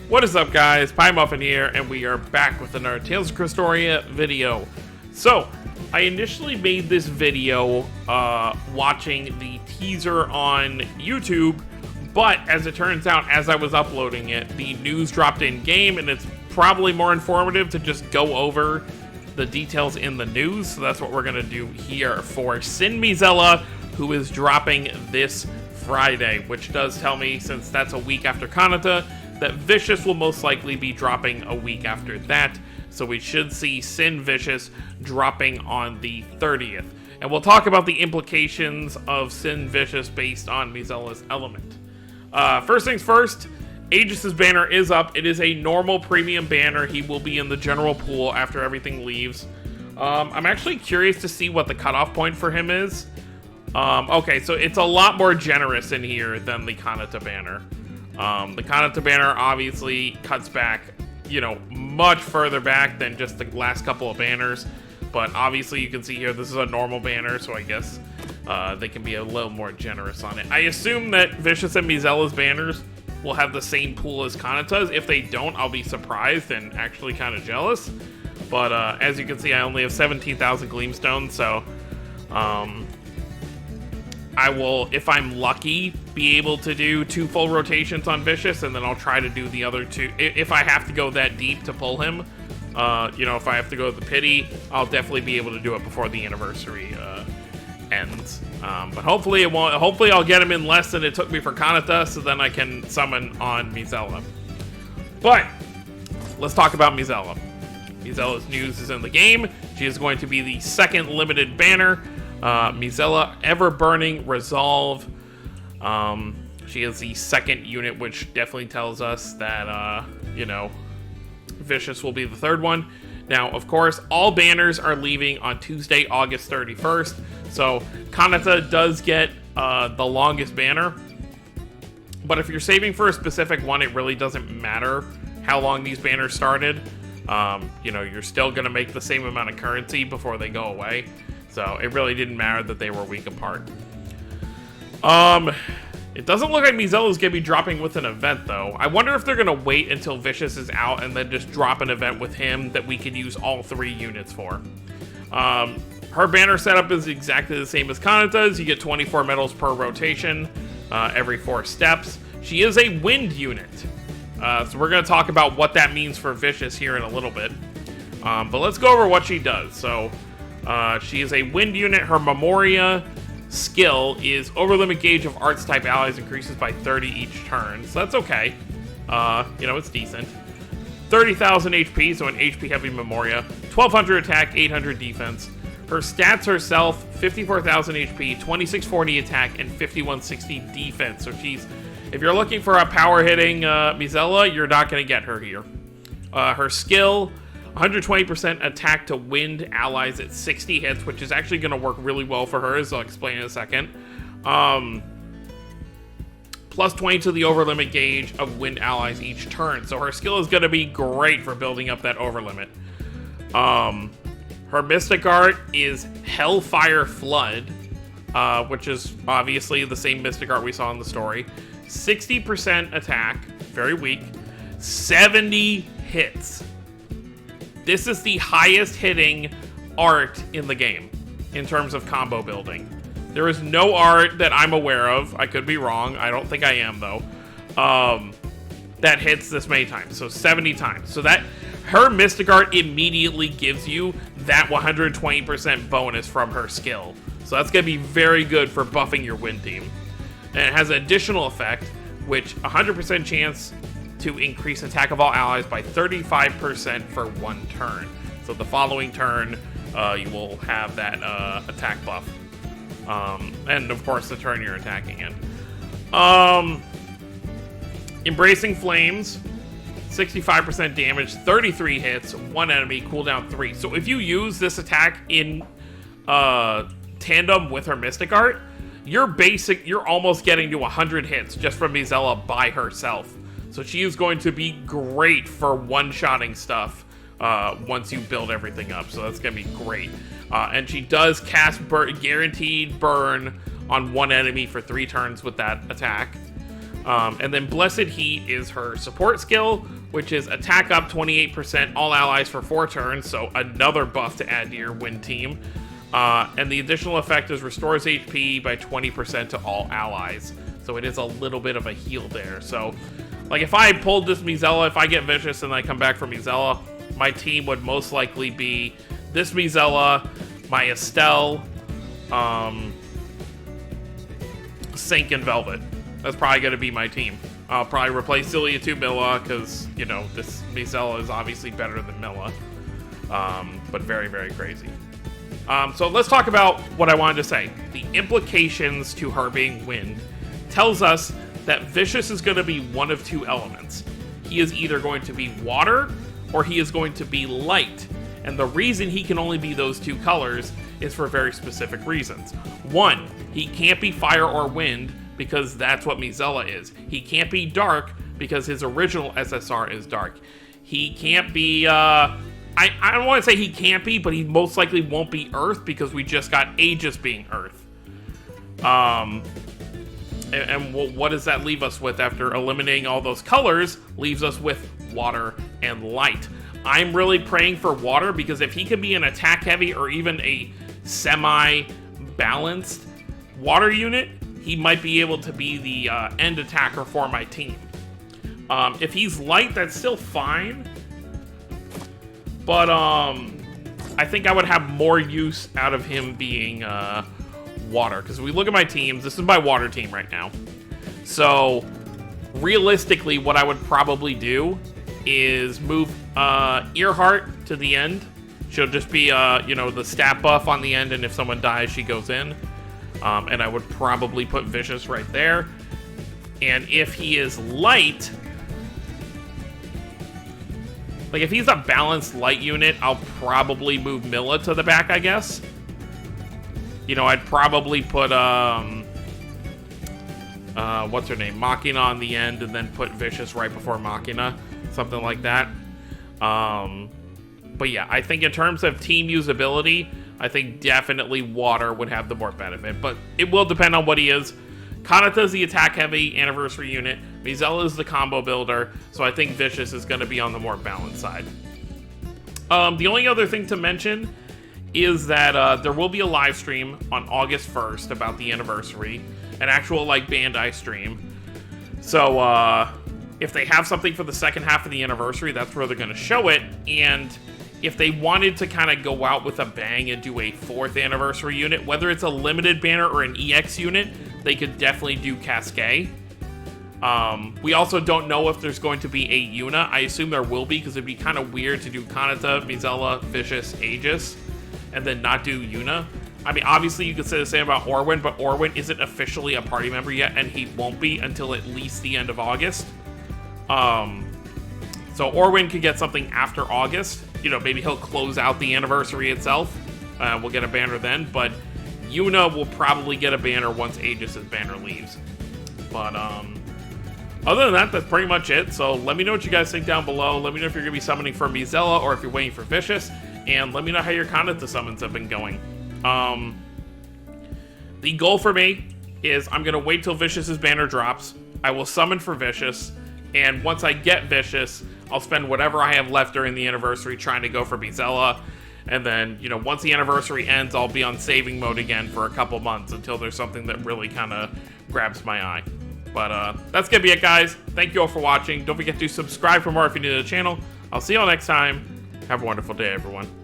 What is up, guys? Pie Muffin here, and we are back with another Tales of Crestoria video. So, I initially made this video watching the teaser on YouTube, but as it turns out, as I was uploading it, the news dropped in-game, and it's probably more informative to just go over the details in the news, so that's what we're going to do here for Mizella, who is dropping this Friday, which does tell me, since that's a week after Kanata, that Vicious will most likely be dropping a week after that, so we should see Sin Vicious dropping on the 30th. And we'll talk about the implications of Sin Vicious based on Mizella's element. First things first, Aegis's banner is up. It is a normal premium banner. He will be in the general pool after everything leaves. I'm actually curious to see what the cutoff point for him is. Okay, so it's a lot more generous in here than the Kanata banner. The Kanata banner obviously cuts back, you know, much further back than just the last couple of banners. But obviously you can see here this is a normal banner, so I guess they can be a little more generous on it. I assume that Vicious and Mizella's banners will have the same pool as Kanata's. If they don't, I'll be surprised and actually kind of jealous. But as you can see, I only have 17,000 Gleamstones, so I will, if I'm lucky, be able to do 2 full rotations on Vicious, and then I'll try to do the other 2. If I have to go that deep to pull him, you know, if I have to go to the pity, I'll definitely be able to do it before the anniversary ends. But hopefully it won't. Hopefully I'll get him in less than it took me for Kanata, so then I can summon on Mizella. But let's talk about Mizella. Mizella's news is in the game. She is going to be the second limited banner. Mizella, Ever Burning Resolve. She is the second unit, which definitely tells us that, you know, Vicious will be the third one. Now, of course, all banners are leaving on Tuesday, August 31st. So, Kanata does get the longest banner. But if you're saving for a specific one, it really doesn't matter how long these banners started. You know, you're still going to make the same amount of currency before they go away. So, it really didn't matter that they were a week apart. It doesn't look like Mizella's going to be dropping with an event, though. I wonder if they're going to wait until Vicious is out and then just drop an event with him that we could use all 3 units for. Her banner setup is exactly the same as Kanata's. You get 24 medals per rotation, every 4 steps. She is a wind unit. So we're going to talk about what that means for Vicious here in a little bit. But let's go over what she does. So, she is a wind unit. Her Memoria skill is Overlimit Gauge of Arts type allies increases by 30 each turn. So that's okay. You know, it's decent. 30,000 HP, so an HP heavy Memoria. 1,200 attack, 800 defense. Her stats herself, 54,000 HP, 2,640 attack, and 5,160 defense. So she's, if you're looking for a power hitting Mizella, you're not going to get her here. Her skill, 120% attack to wind allies at 60 hits, which is actually going to work really well for her, as I'll explain in a second. Plus 20 to the overlimit gauge of wind allies each turn. So her skill is going to be great for building up that overlimit. Her Mystic Art is Hellfire Flood, which is obviously the same Mystic Art we saw in the story. 60% attack, very weak. 70 hits. This is the highest hitting art in the game in terms of combo building. There is no art that I'm aware of, I could be wrong, I don't think I am though, that hits this many times, so 70 times. So that, her Mystic Art immediately gives you that 120% bonus from her skill. So that's going to be very good for buffing your wind team. And it has an additional effect, which 100% chance to increase attack of all allies by 35% for 1 turn. So the following turn, you will have that attack buff. And of course the turn you're attacking in. Embracing Flames, 65% damage, 33 hits, 1 enemy, cooldown 3. So if you use this attack in tandem with her Mystic Art, you're almost getting to 100 hits just from Mizella by herself. So she is going to be great for one-shotting stuff once you build everything up. So that's going to be great. And she does cast guaranteed burn on 1 enemy for 3 turns with that attack. And then Blessed Heat is her support skill, which is attack up 28%, all allies for 4 turns, so another buff to add to your win team. And the additional effect is restores HP by 20% to all allies. So it is a little bit of a heal there. So, like, if I pulled this Mizella, if I get Vicious and I come back from Mizella, my team would most likely be this Mizella, my Estelle, Sink, and Velvet. That's probably going to be my team. I'll probably replace Cilia to Milla, because, you know, this Mizella is obviously better than Milla. But very, very crazy. So let's talk about what I wanted to say. The implications to her being wind tells us that Vicious is going to be one of 2 elements. He is either going to be water, or he is going to be light. And the reason he can only be those 2 colors is for very specific reasons. 1, he can't be fire or wind, because that's what Mizella is. He can't be dark, because his original SSR is dark. He can't be, I don't want to say he can't be, but he most likely won't be Earth, because we just got Aegis being Earth. And what does that leave us with after eliminating all those colors? Leaves us with water and light. I'm really praying for water, because if he can be an attack heavy or even a semi-balanced water unit, he might be able to be the end attacker for my team. If he's light, that's still fine. But I think I would have more use out of him being water. Because if we look at my teams, this is my water team right now. So realistically, what I would probably do is move Earhart to the end. She'll just be, you know, the stat buff on the end, and if someone dies, she goes in. And I would probably put Vicious right there. And if he is light, like if he's a balanced light unit, I'll probably move Milla to the back, I guess. You know, I'd probably put, what's her name? Machina on the end, and then put Vicious right before Machina. Something like that. But yeah, I think in terms of team usability, I think definitely water would have the more benefit. But it will depend on what he is. Kanata's the attack-heavy anniversary unit. Mizella is the combo builder. So I think Vicious is going to be on the more balanced side. The only other thing to mention is that there will be a live stream on August 1st about the anniversary. An actual, like, Bandai stream. So, if they have something for the second half of the anniversary, that's where they're going to show it. And if they wanted to kind of go out with a bang and do a 4th anniversary unit, whether it's a limited banner or an EX unit, they could definitely do Cascade. We also don't know if there's going to be a Yuna. I assume there will be, because it'd be kind of weird to do Kanata, Mizella, Vicious, Aegis, and then not do Yuna. I mean, obviously you could say the same about Orwin, but Orwin isn't officially a party member yet, and he won't be until at least the end of August. So Orwin could get something after August. You know, maybe he'll close out the anniversary itself. We'll get a banner then, but Yuna will probably get a banner once Aegis' banner leaves. But, other than that, that's pretty much it. So let me know what you guys think down below. Let me know if you're going to be summoning for Mizella or if you're waiting for Vicious. And let me know how your Kanata summons have been going. The goal for me is I'm going to wait till Vicious' banner drops. I will summon for Vicious. And once I get Vicious, I'll spend whatever I have left during the anniversary trying to go for Mizella. And then, you know, once the anniversary ends, I'll be on saving mode again for a couple months until there's something that really kind of grabs my eye. But that's going to be it, guys. Thank you all for watching. Don't forget to subscribe for more if you're new to the channel. I'll see you all next time. Have a wonderful day, everyone.